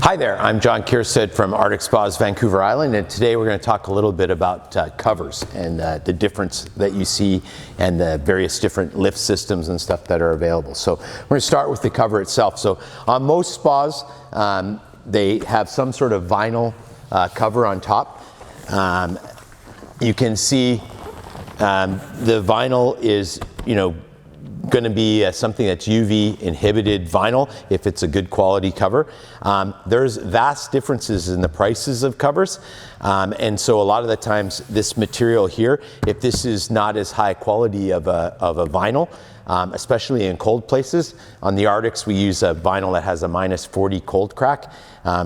Hi there, I'm John Keirstead from Arctic Spas Vancouver Island, and today we're going to talk a little bit about covers and the difference that you see and the various different lift systems and stuff that are available. So we're going to start with the cover itself. So on most spas, they have some sort of vinyl cover on top. You can see the vinyl is, going to be something that's UV inhibited vinyl if it's a good quality cover. There's vast differences in the prices of covers, and so a lot of the times this material here, if this is not as high quality of a vinyl, especially in cold places. On the Arctics we use a vinyl that has a -40 cold crack.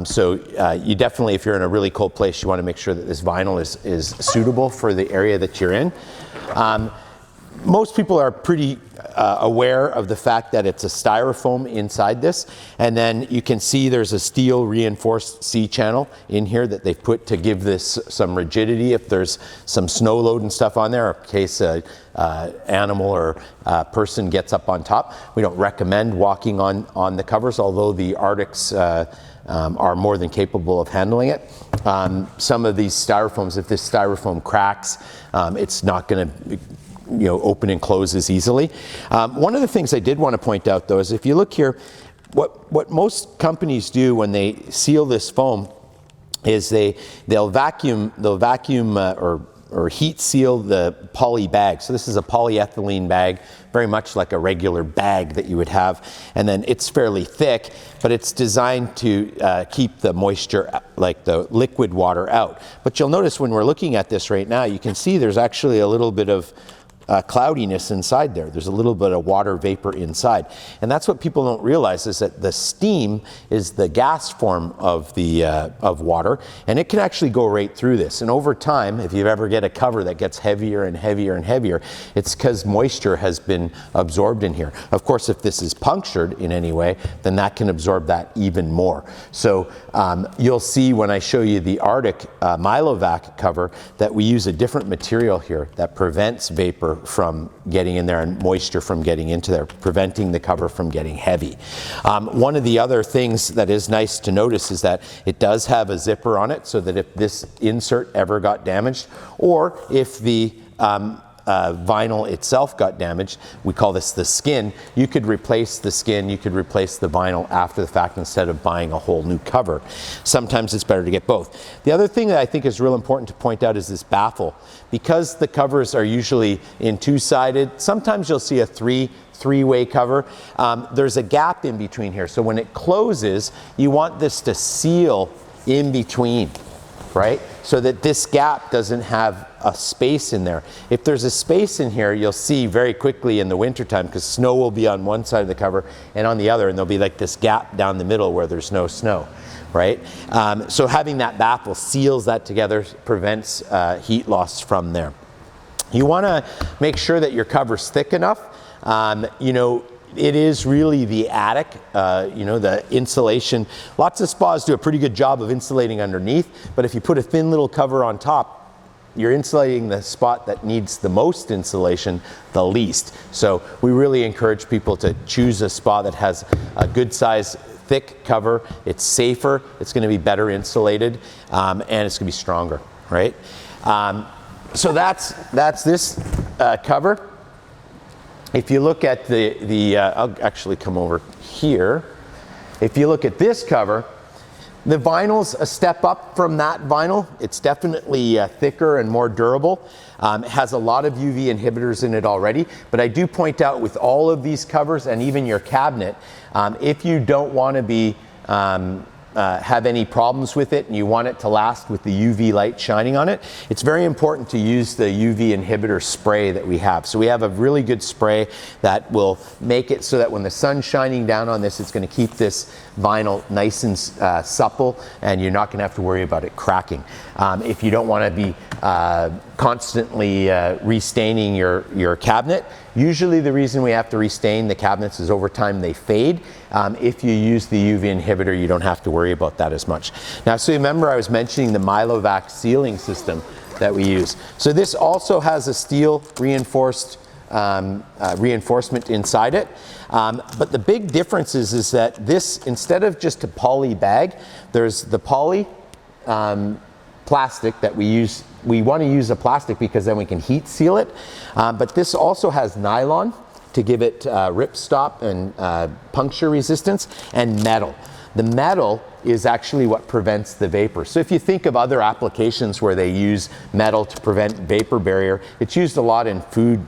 So you definitely, if you're in a really cold place, you want to make sure that this vinyl is suitable for the area that you're in. Most people are pretty aware of the fact that it's a styrofoam inside this, and then you can see there's a steel reinforced C-channel in here that they've put to give this some rigidity if there's some snow load and stuff on there, in case an animal or person gets up on top. We don't recommend walking on the covers, although the Arctics are more than capable of handling it. Some of these styrofoams, if this styrofoam cracks, it's not going to open and close as easily. One of the things I did want to point out though is if you look here, what most companies do when they seal this foam is they'll vacuum or heat seal the poly bag. So this is a polyethylene bag, very much like a regular bag that you would have, and then it's fairly thick, but it's designed to keep the moisture, like the liquid water, out. But you'll notice when we're looking at this right now, you can see there's actually a little bit of cloudiness inside there. There's a little bit of water vapor inside, and that's what people don't realize, is that the steam is the gas form of the of water, and it can actually go right through this. And over time, if you ever get a cover that gets heavier and heavier and heavier, it's because moisture has been absorbed in here. Of course, if this is punctured in any way, then that can absorb that even more. So you'll see when I show you the Arctic Mylovac cover that we use a different material here that prevents vapor from getting in there and moisture from getting into there, preventing the cover from getting heavy. One of the other things that is nice to notice is that it does have a zipper on it, so that if this insert ever got damaged, or if the vinyl itself got damaged, we call this the skin, you could replace the skin, you could replace the vinyl after the fact instead of buying a whole new cover. Sometimes it's better to get both. The other thing that I think is real important to point out is this baffle. Because the covers are usually in two-sided, sometimes you'll see a three-way cover. There's a gap in between here, so when it closes, you want this to seal in between, right? So that this gap doesn't have a space in there. If there's a space in here, you'll see very quickly in the wintertime, because snow will be on one side of the cover and on the other, and there'll be like this gap down the middle where there's no snow, right? So having that baffle seals that together, prevents heat loss from there. You want to make sure that your cover's thick enough. It is really the attic, the insulation. Lots of spas do a pretty good job of insulating underneath, but if you put a thin little cover on top, you're insulating the spot that needs the most insulation the least. So we really encourage people to choose a spa that has a good size, thick cover. It's safer, it's going to be better insulated, and it's going to be stronger, right? So that's this cover. If you look at I'll actually come over here. If you look at this cover, the vinyl's a step up from that vinyl. It's definitely thicker and more durable. It has a lot of UV inhibitors in it already, but I do point out with all of these covers and even your cabinet, if you don't want to be have any problems with it and you want it to last with the UV light shining on it, it's very important to use the UV inhibitor spray that we have. So we have a really good spray that will make it so that when the sun's shining down on this, it's going to keep this vinyl nice and supple, and you're not going to have to worry about it cracking. If you don't want to be constantly restaining your cabinet, usually the reason we have to restain the cabinets is over time they fade. If you use the UV inhibitor, you don't have to worry about that as much. Now, so remember I was mentioning the Mylovac sealing system that we use. So this also has a steel reinforced reinforcement inside it. But the big difference is that this, instead of just a poly bag, there's the poly plastic that we use. We want to use a plastic because then we can heat seal it. But this also has nylon to give it rip stop and puncture resistance, and metal. The metal is actually what prevents the vapor. So if you think of other applications where they use metal to prevent vapor barrier, it's used a lot in food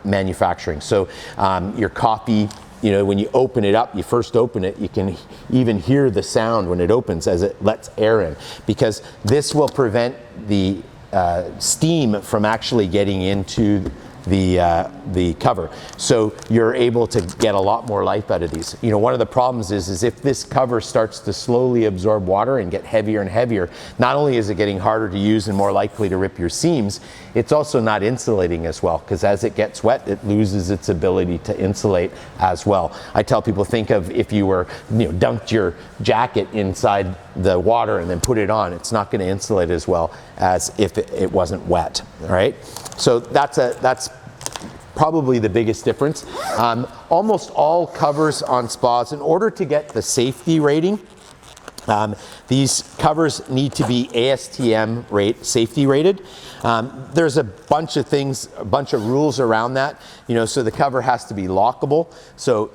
manufacturing. So your coffee, you know, when you open it up, you first open it, you can even hear the sound when it opens as it lets air in, because this will prevent the steam from actually getting into the cover. So you're able to get a lot more life out of these. You know, one of the problems is if this cover starts to slowly absorb water and get heavier and heavier, not only is it getting harder to use and more likely to rip your seams, it's also not insulating as well, because as it gets wet, it loses its ability to insulate as well. I tell people, think of if you were, you know, dumped your jacket inside the water and then put it on, it's not going to insulate as well as if it wasn't wet, right? So that's probably the biggest difference. Almost all covers on spas, in order to get the safety rating, these covers need to be ASTM safety rated. There's a bunch of things, a bunch of rules around that. You know, so the cover has to be lockable. So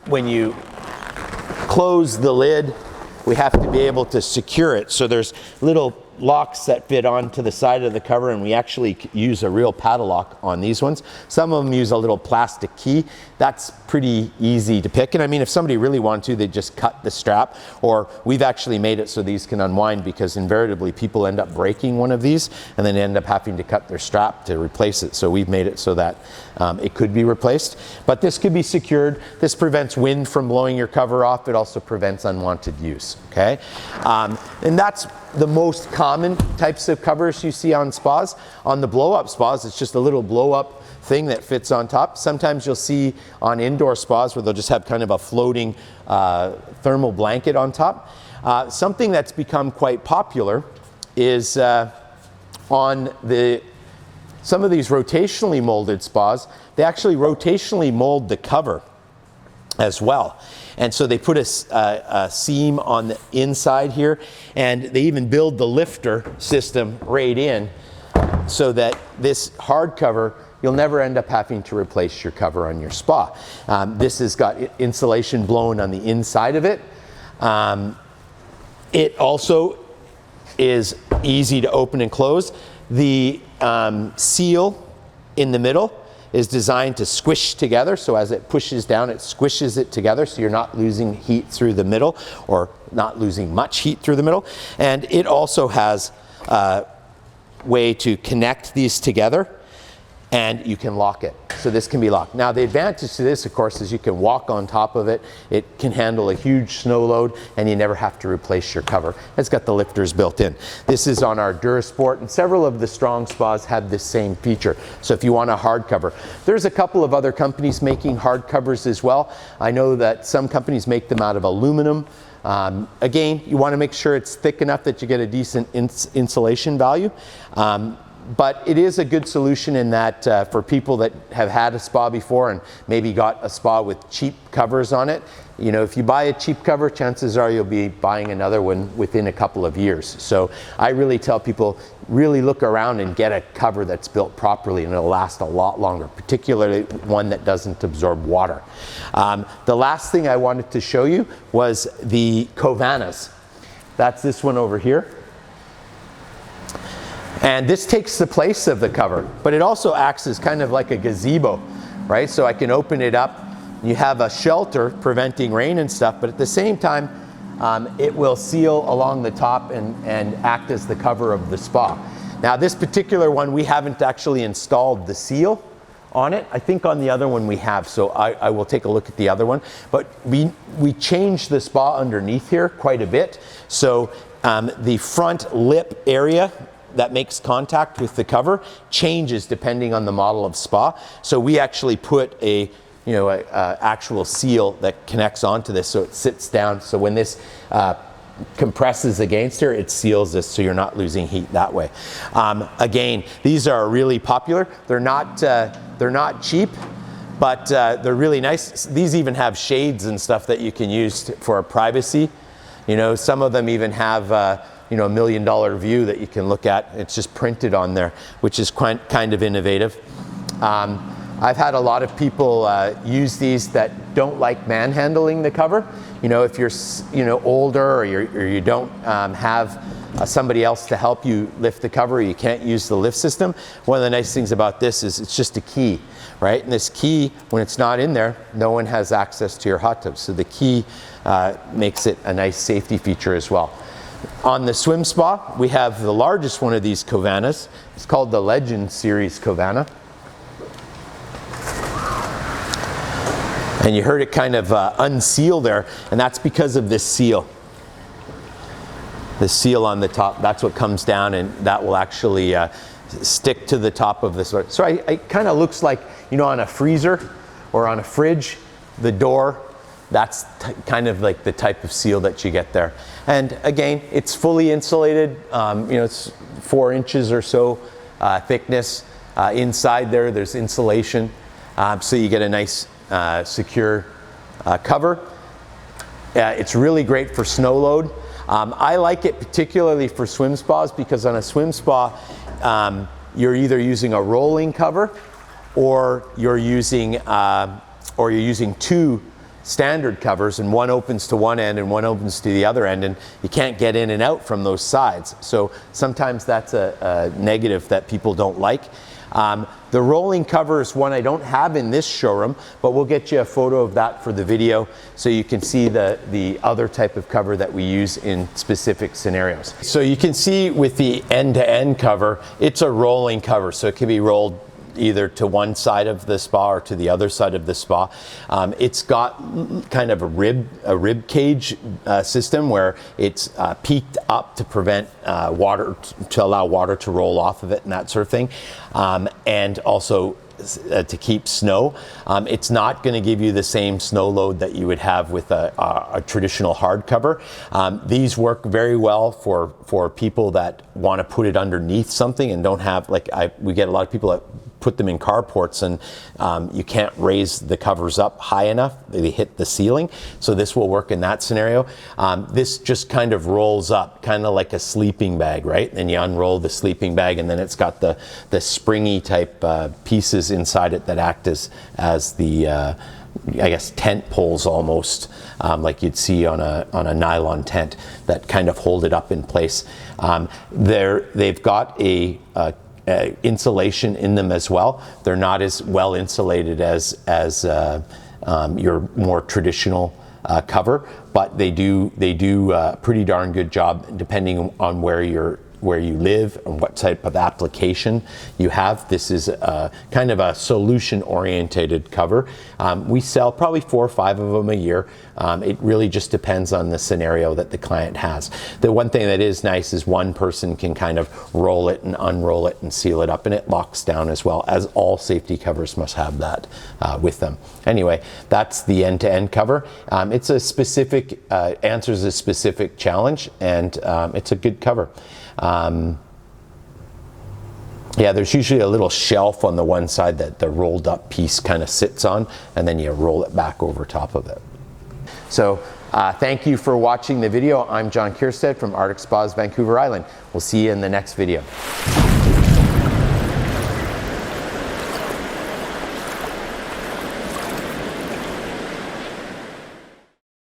when you close the lid, we have to be able to secure it. So there's little locks that fit onto the side of the cover, and we actually use a real padlock on these ones. Some of them use a little plastic key. That's pretty easy to pick. And I mean, if somebody really wanted to, they just cut the strap, or we've actually made it so these can unwind, because invariably people end up breaking one of these and then end up having to cut their strap to replace it. So we've made it so that it could be replaced. But this could be secured. This prevents wind from blowing your cover off. It also prevents unwanted use, okay? And that's the most common types of covers you see on spas. On the blow-up spas, it's just a little blow-up thing that fits on top. Sometimes you'll see on indoor spas where they'll just have kind of a floating thermal blanket on top. Something that's become quite popular is on some of these rotationally molded spas, they actually rotationally mold the cover as well. And so they put a seam on the inside here, and they even build the lifter system right in, so that this hard cover, you'll never end up having to replace your cover on your spa. This has got insulation blown on the inside of it. It also is easy to open and close. The seal in the middle is designed to squish together, so as it pushes down, it squishes it together, so you're not losing heat through the middle, or not losing much heat through the middle. And it also has a way to connect these together, and you can lock it. So this can be locked. Now the advantage to this, of course, is you can walk on top of it. It can handle a huge snow load, and you never have to replace your cover. It's got the lifters built in. This is on our DuraSport, and several of the strong spas have this same feature. So if you want a hard cover, there's a couple of other companies making hard covers as well. I know that some companies make them out of aluminum. Again, you want to make sure it's thick enough that you get a decent insulation value. But it is a good solution in that for people that have had a spa before and maybe got a spa with cheap covers on it, you know, if you buy a cheap cover, chances are you'll be buying another one within a couple of years. So I really tell people, really look around and get a cover that's built properly, and it'll last a lot longer, particularly one that doesn't absorb water. The last thing I wanted to show you was the Covanas. That's this one over here. And this takes the place of the cover, but it also acts as kind of like a gazebo, right? So I can open it up. You have a shelter preventing rain and stuff, but at the same time, it will seal along the top and act as the cover of the spa. Now this particular one, we haven't actually installed the seal on it. I think on the other one we have, so I will take a look at the other one. But we changed the spa underneath here quite a bit. So the front lip area that makes contact with the cover changes depending on the model of spa. So we actually put a actual seal that connects onto this, so it sits down. So when this compresses against her, it seals this so you're not losing heat that way. Again, these are really popular. They're not cheap, but they're really nice. These even have shades and stuff that you can use for privacy. You know, some of them even have you know, $1 million view that you can look at. It's just printed on there, which is kind of innovative. I've had a lot of people use these that don't like manhandling the cover. You know, if you're older, or you don't have somebody else to help you lift the cover, you can't use the lift system. One of the nice things about this is it's just a key, right? And this key, when it's not in there, no one has access to your hot tub. So the key makes it a nice safety feature as well. On the swim spa, we have the largest one of these Covanas. It's called the Legend Series Covana. And you heard it kind of unseal there, and that's because of this seal. The seal on the top, that's what comes down, and that will actually stick to the top of this. So it kind of looks like, you know, on a freezer or on a fridge, the door, that's kind of like the type of seal that you get there. And again, it's fully insulated. You know, it's 4 inches or so thickness. Inside there's insulation, so you get a nice secure cover. It's really great for snow load. I like it particularly for swim spas because on a swim spa, you're either using a rolling cover or you're using 2 standard covers, and one opens to one end and one opens to the other end, and you can't get in and out from those sides. So sometimes that's a negative that people don't like. The rolling cover is one I don't have in this showroom, but we'll get you a photo of that for the video so you can see the other type of cover that we use in specific scenarios. So you can see with the end-to-end cover, it's a rolling cover, so it can be rolled either to one side of the spa or to the other side of the spa. It's got kind of a rib cage system where it's peaked up to prevent water, to allow water to roll off of it and that sort of thing, and also to keep snow. It's not going to give you the same snow load that you would have with a traditional hard cover. These work very well for people that want to put it underneath something and don't have, like we get a lot of people that put them in carports and you can't raise the covers up high enough, they hit the ceiling. So this will work in that scenario. This just kind of rolls up, kind of like a sleeping bag, right? And you unroll the sleeping bag, and then it's got the springy type pieces inside it that act as the I guess tent poles almost, like you'd see on a nylon tent that kind of hold it up in place. They've got a insulation in them as well. They're not as well insulated as your more traditional cover, but they do a pretty darn good job depending on where you live and what type of application you have. This is kind of a solution orientated cover. We sell probably 4 or 5 of them a year. It really just depends on the scenario that the client has. The one thing that is nice is one person can kind of roll it and unroll it and seal it up, and it locks down as well, as all safety covers must have that with them. Anyway, that's the end-to-end cover. It's a specific, answers a specific challenge, and it's a good cover. Yeah, there's usually a little shelf on the one side that the rolled up piece kind of sits on, and then you roll it back over top of it. So thank you for watching the video. I'm John Keirstead from Arctic Spas Vancouver Island. We'll see you in the next video.